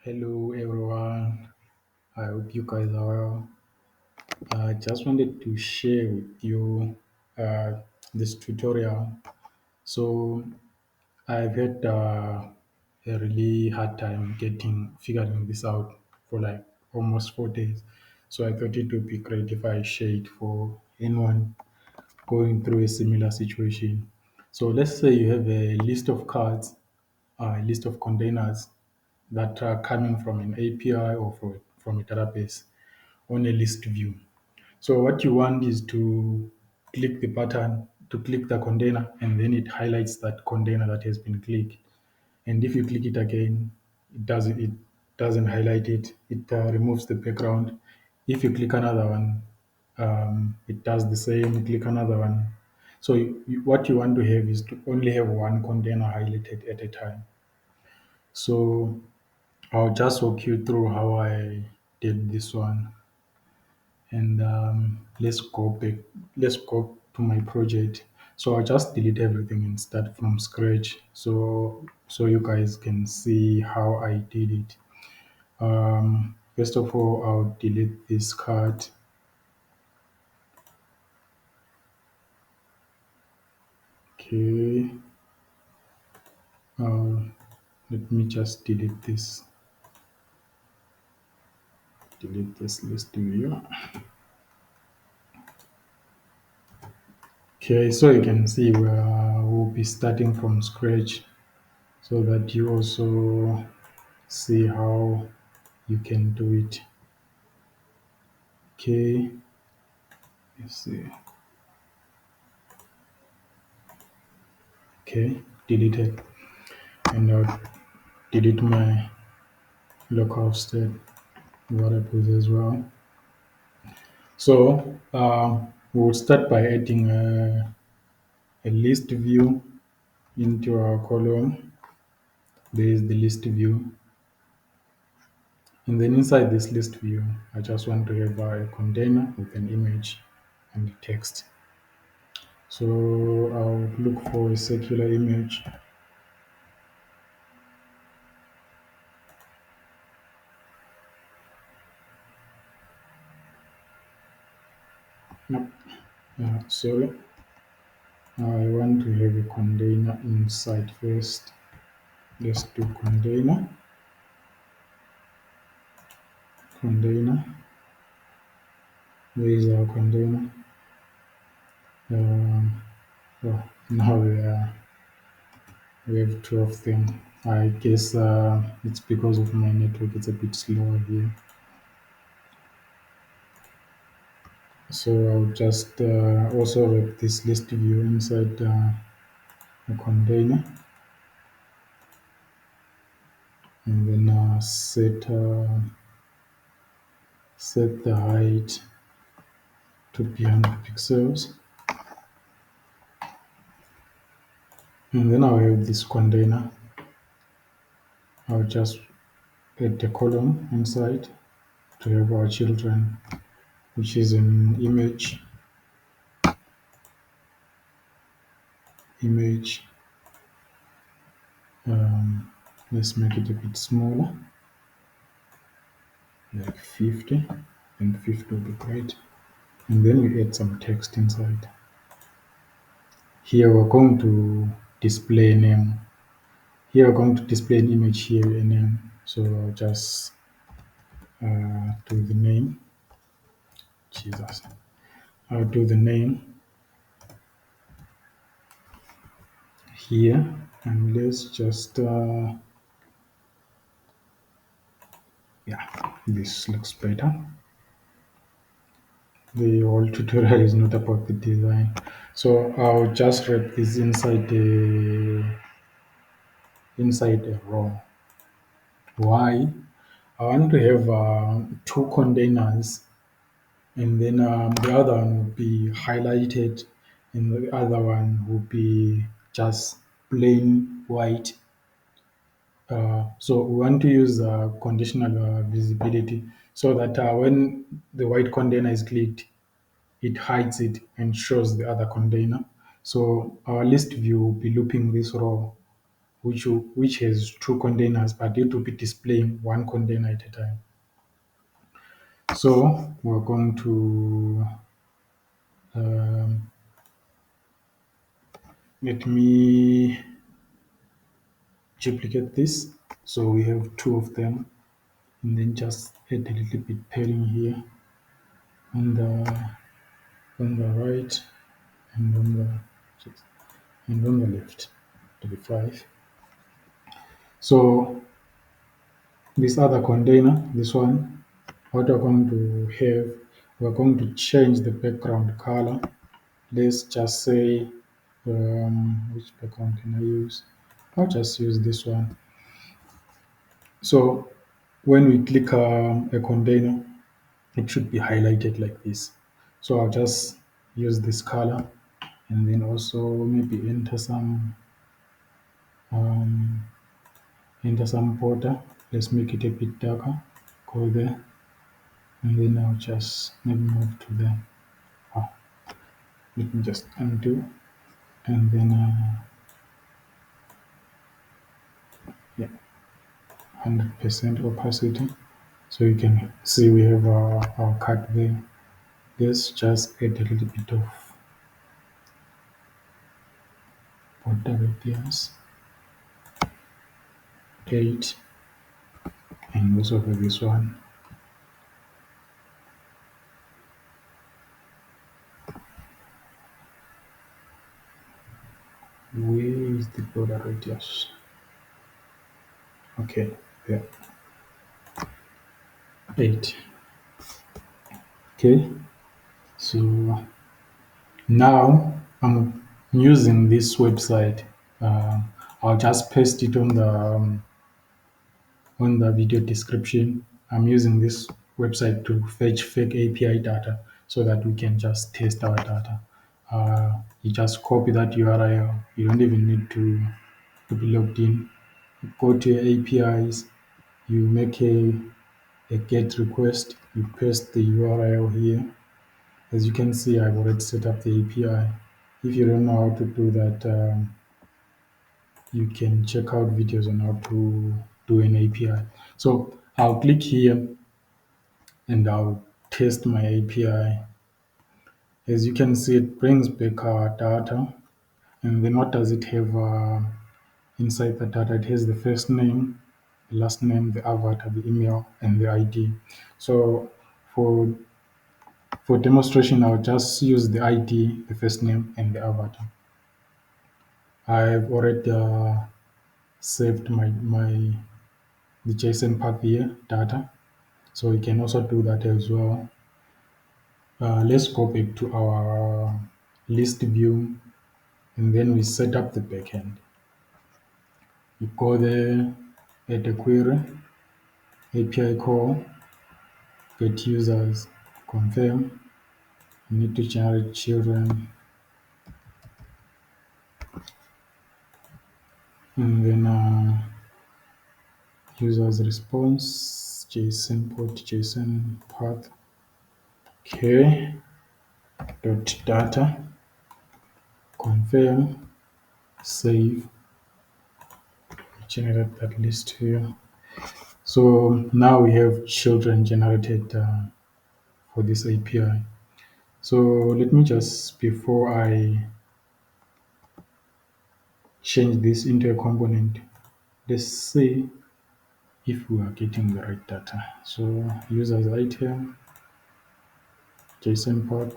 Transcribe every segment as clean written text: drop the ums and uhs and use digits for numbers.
Hello everyone, I hope you guys are well. I just wanted to share with you this tutorial. So I've had a really hard time figuring this out for like almost 4 days. So I thought it would be great if I share it for anyone going through a similar situation. So let's say you have a list of cards, a list of containers that are coming from an API or from a database on a list view. So what you want is to click the button to click the container, and then it highlights that container that has been clicked. And if you click it again, it doesn't highlight it. It removes the background. If you click another one, it does the same. You click another one. So what you want to have is to only have one container highlighted at a time. So I'll just walk you through how I did this one, and let's go back. Let's go to my project. So I'll just delete everything and start from scratch. So you guys can see how I did it. First of all, I'll delete this card. Okay. Uh, Let me just delete this. Delete this list view. Okay, so you can see we'll be starting from scratch, so that you also see how you can do it. Okay, let's see. Okay, deleted, and I'll delete my localhost variables as well. So we'll start by adding a list view into our column. There is the list view, and then inside this list view, I just want to have a container with an image and text. So I'll look for a circular image. Nope. Sorry. I want to have a container inside first. Let's do container. Where is our container? Um, oh, now we have two of them. I guess it's because of my network. It's a bit slower here. So I'll just also wrap this list view inside a container, and then set the height to be 100 pixels, and then I'll have this container. I'll just add a column inside to have our children, which is an image. Um, let's make it a bit smaller, like 50. I think 50 will be great. And then we add some text inside. Here we're going to display a name. Here we're going to display an image, here a name. So I'll just do the name. Jesus. I'll do the name here, and let's just yeah, this looks better. The whole tutorial is not about the design, so I'll just wrap this inside a row. Why? I want to have two containers, and then the other one will be highlighted, and the other one will be just plain white. So we want to use conditional visibility, so that when the white container is clicked, it hides it and shows the other container. So our list view will be looping this row which has two containers, but it will be displaying one container at a time. So we're going to um, let me duplicate this. So we have two of them, and then just add a little bit padding here on the right and on the left to be 5. So this other container, this one, what we're going to have, we're going to change the background color. Let's just say, which background can I use? I'll just use this one. So when we click a container, it should be highlighted like this. So I'll just use this color and then also maybe um, enter some border. Let's make it a bit darker. Go there, and then I'll just maybe move to the. Oh, let me just undo, and then yeah, 100% opacity. So you can see we have our cut there. Let's just add a little bit of border radius, 8, and also for this one. Where is the border radius? Okay, there, 8. Okay, so now I'm using this website. I'll just paste it on the video description. I'm using this website to fetch fake API data so that we can just test our data. You just copy that URL. You don't even need to be logged in. You go to your APIs. You make a GET request. You paste the URL here. As you can see, I've already set up the API. If you don't know how to do that, you can check out videos on how to do an API. So I'll click here and I'll test my API. As you can see, it brings back our data. And then what does it have inside the data? It has the first name, the last name, the avatar, the email, and the ID. So for demonstration, I'll just use the ID, the first name, and the avatar. I've already saved the JSON path here, data. So we can also do that as well. Let's go back to our list view and then we set up the backend. You go there, add a query, API call, get users, confirm. You need to generate children, and then users response, JSON port, JSON path. Okay, dot data, confirm, save, generate that list here. So now we have children generated for this API. So let me just, before I change this into a component, let's see if we are getting the right data. So users item, JSON path,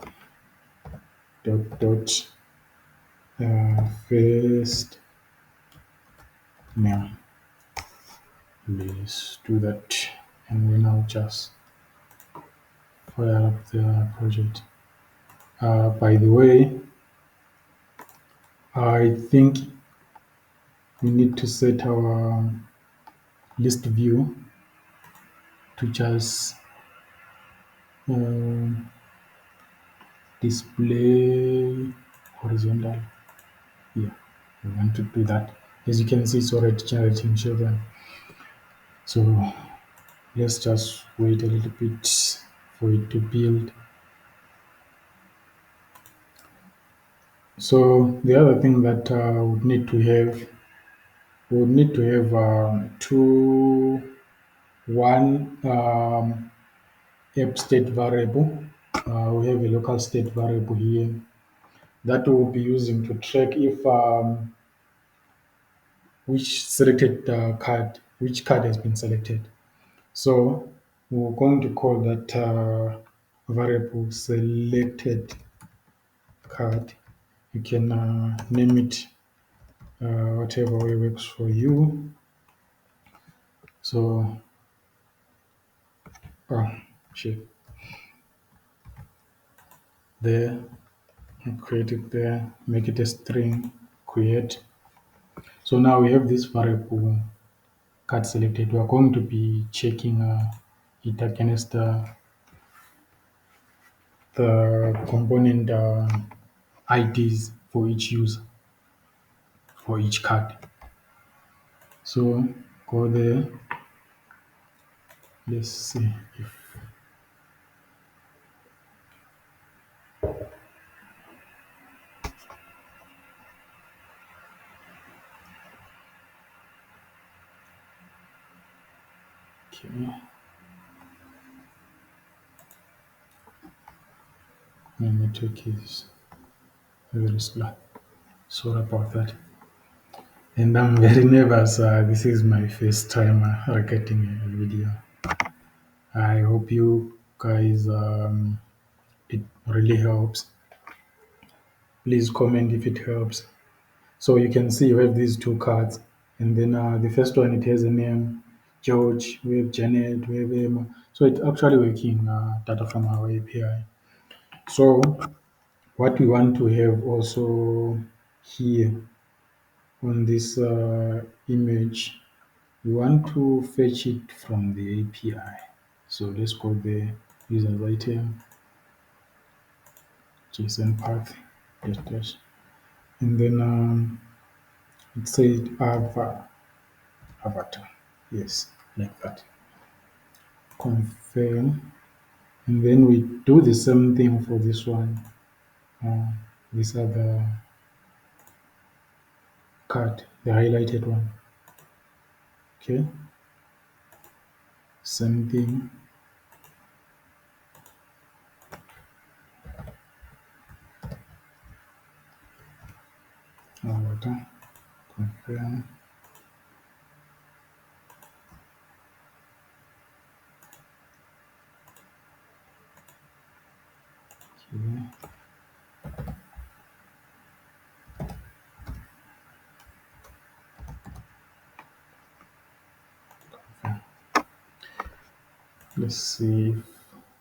dot first name. Let's do that, and then I'll just fire up the project. By the way, I think we need to set our list view to just um, display horizontal. Yeah, we want to do that. As you can see, it's already generating children. So let's just wait a little bit for it to build. So the other thing that would need to have we would need to have two, one app state variable. We have a local state variable here that we'll be using to track if which selected which card has been selected. So we're going to call that variable selected card. You can name it whatever way works for you. So, oh, shit, there, create it there, make it a string, create. So now we have this variable card selected. We are going to be checking it against the component IDs for each user, for each card. So go there. Let's see if okay. My network is very slow. Sorry about that. And I'm very nervous. This is my first time recording a video. I hope you guys it really helps. Please comment if it helps. So you can see we have these two cards, and then the first one it has a name, George. We have Janet. We have Emma. So it's actually working data from our API. So what we want to have also here on this image, we want to fetch it from the API. So let's go the users item JSON path dash, and then it said avatar. Yes, like that. Confirm, and then we do the same thing for this one. Uh, this other card, the highlighted one. Okay, same thing. Avatar, confirm. Okay. Let's see if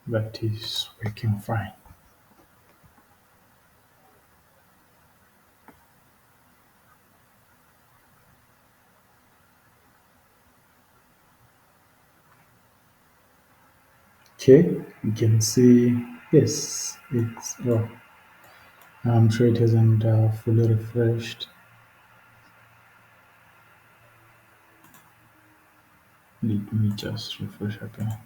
that is working fine. Okay, you can see, yes, it's, well, I'm sure it hasn't fully refreshed. Let me just refresh again.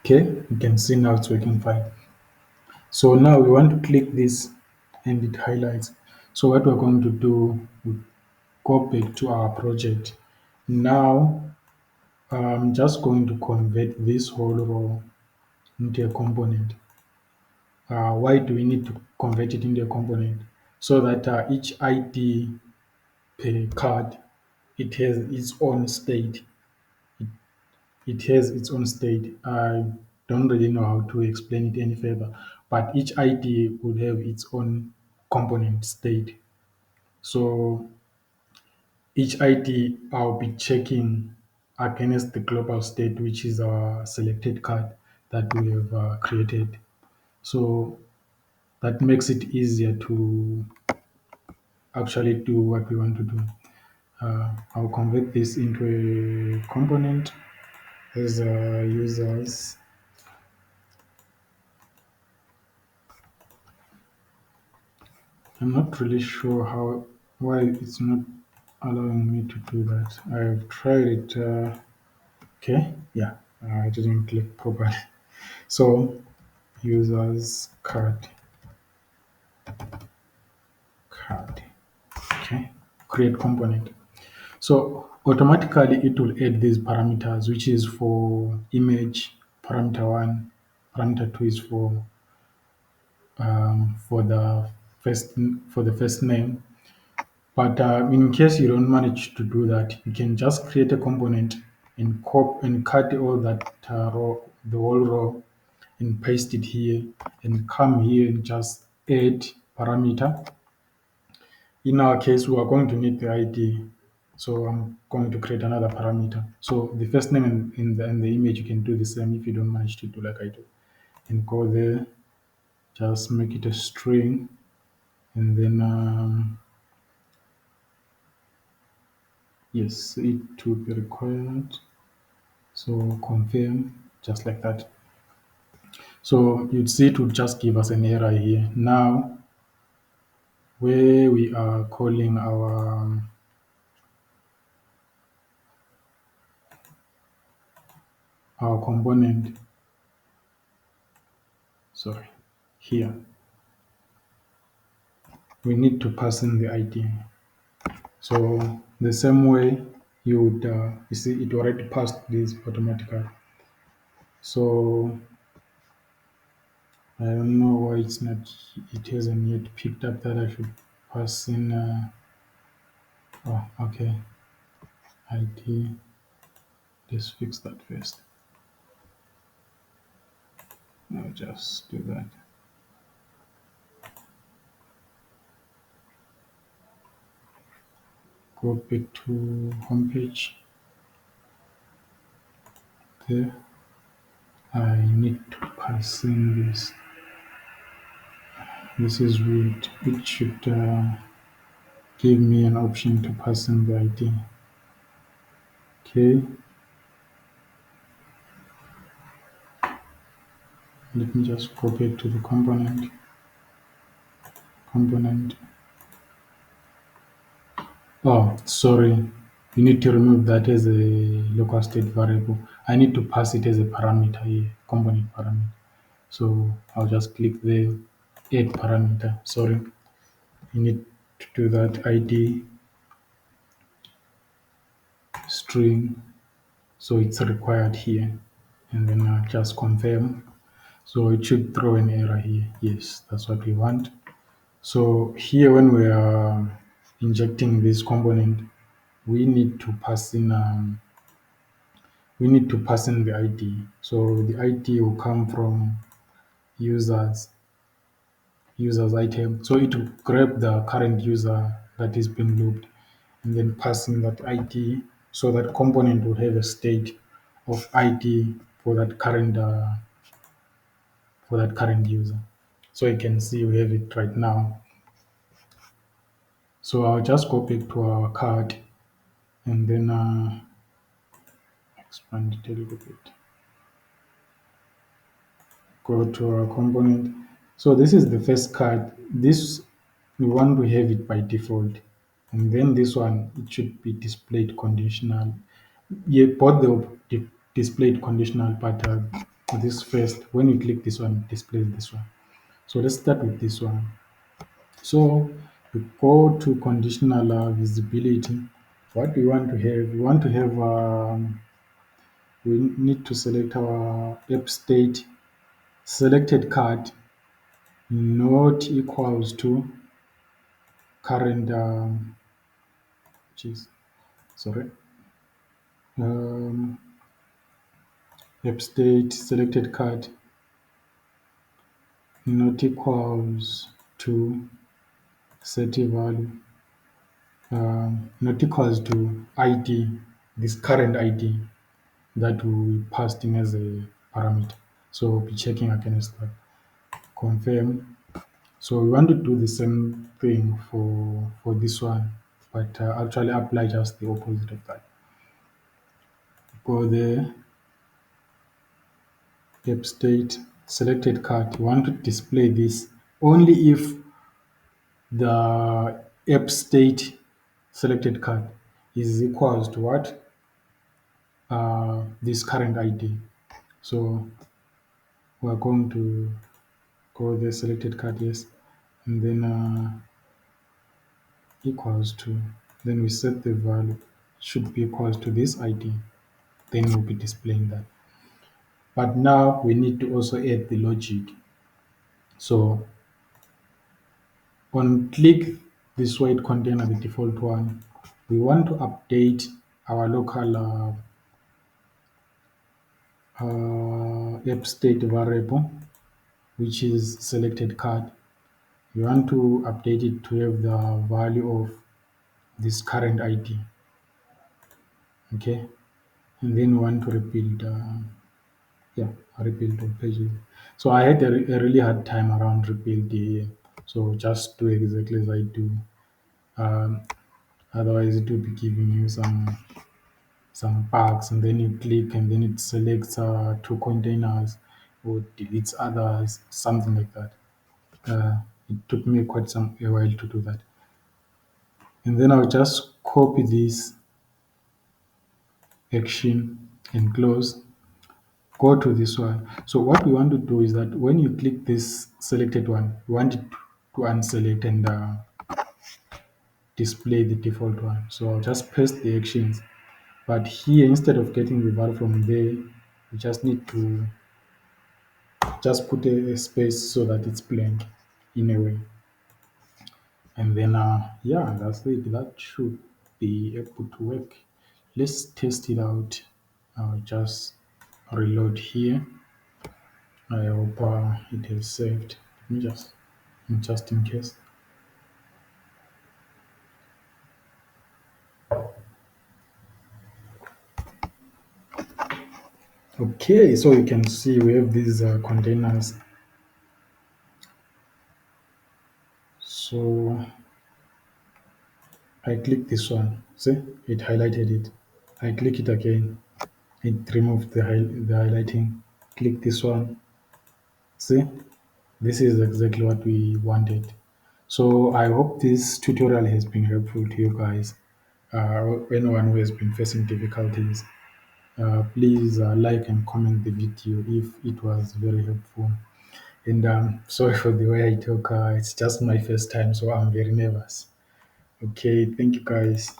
Okay, you can see now it's working fine. So now we want to click this and it highlights. So what we're going to do, we go back to our project. Now I'm just going to convert this whole row into a component. Why do we need to convert it into a component? So that each ID per card, it has its own state. It has its own state. I don't really know how to explain it any further, but each ID would have its own component state. So each ID I'll be checking against the global state, which is our selected card that we have created. So that makes it easier to actually do what we want to do. I'll convert this into a component as users. I'm not really sure why it's not allowing me to do that. I've tried it. Okay, yeah. I didn't click properly. So users card. Okay. Create component. So automatically it will add these parameters, which is for image parameter one, parameter two is for the first name. But in case you don't manage to do that, you can just create a component and cut all that row, the whole row, and paste it here, and come here and just add parameter. In our case, we are going to need the ID. So I'm going to create another parameter. So the first name in the image, you can do the same if you don't manage to do like I do. And go there, just make it a string, and then yes, it to be required. So confirm, just like that. So you'd see it would just give us an error here. Now, where we are calling our component, sorry, here, we need to pass in the ID. So the same way you see it already passed this automatically. So I don't know why it hasn't yet picked up that I should pass in, oh, okay, ID, let's fix that first. I'll just do that. Go back to homepage. There, I need to pass in this. This is weird. It should give me an option to pass in the ID. Okay, let me just go back to the component. Oh, sorry. You need to remove that as a local state variable. I need to pass it as a parameter here, component parameter. So I'll just click the add parameter. Sorry. You need to do that ID string. So it's required here. And then just confirm. So it should throw an error here. Yes, that's what we want. So here when we are injecting this component, we need to pass in the ID. So the ID will come from users users item. So it will grab the current user that is being looped and then passing that ID. So that component will have a state of ID for that current user. So you can see we have it right now. So I'll just go back to our card and then expand it a little bit. Go to our component. So this is the first card. This we want to have it by default. And then this one, it should be displayed conditional. Yeah, both displayed conditional, but this first, when you click this one, it displays this one. So let's start with this one. So we go to conditional visibility. What we want to have, we need to select our app state selected card not equals to current, geez, sorry, um, app state selected card not equals to set a value, not equals to ID, this current ID that we passed in as a parameter. So we'll be checking against that. Confirm. So we want to do the same thing for this one, but actually apply just the opposite of that. Go there, app state, selected card. You want to display this only if the app state selected card is equals to what? This current ID. So we're going to go the selected card, yes, and then equals to, then we set the value should be equals to this ID, then we'll be displaying that. But now we need to also add the logic. So on click this white container, the default one, we want to update our local app state variable, which is selected card. We want to update it to have the value of this current ID. Okay, and then we want to rebuild. Yeah, rebuild the pages. So I had a really hard time around rebuild here. So just do exactly as I do. Um, Otherwise, it will be giving you some bugs, and then you click, and then it selects two containers or deletes others, something like that. It took me quite some a while to do that. And then I'll just copy this action and close. Go to this one. So what we want to do is that when you click this selected one, we want it to unselect and display the default one. So I'll just paste the actions. But here, instead of getting the value from there, we just need to just put a space so that it's blank in a way. And then, yeah, that's it. That should be able to work. Let's test it out. I'll just reload here. I hope it is saved. Let me just in case. Okay, so you can see we have these containers. So I click this one. See, it highlighted it. I click it again. It removed the highlighting. Click this one. See, this is exactly what we wanted. So I hope this tutorial has been helpful to you guys. Anyone who has been facing difficulties, please like and comment the video if it was very helpful. And sorry for the way I talk. It's just my first time, so I'm very nervous. Okay, thank you guys.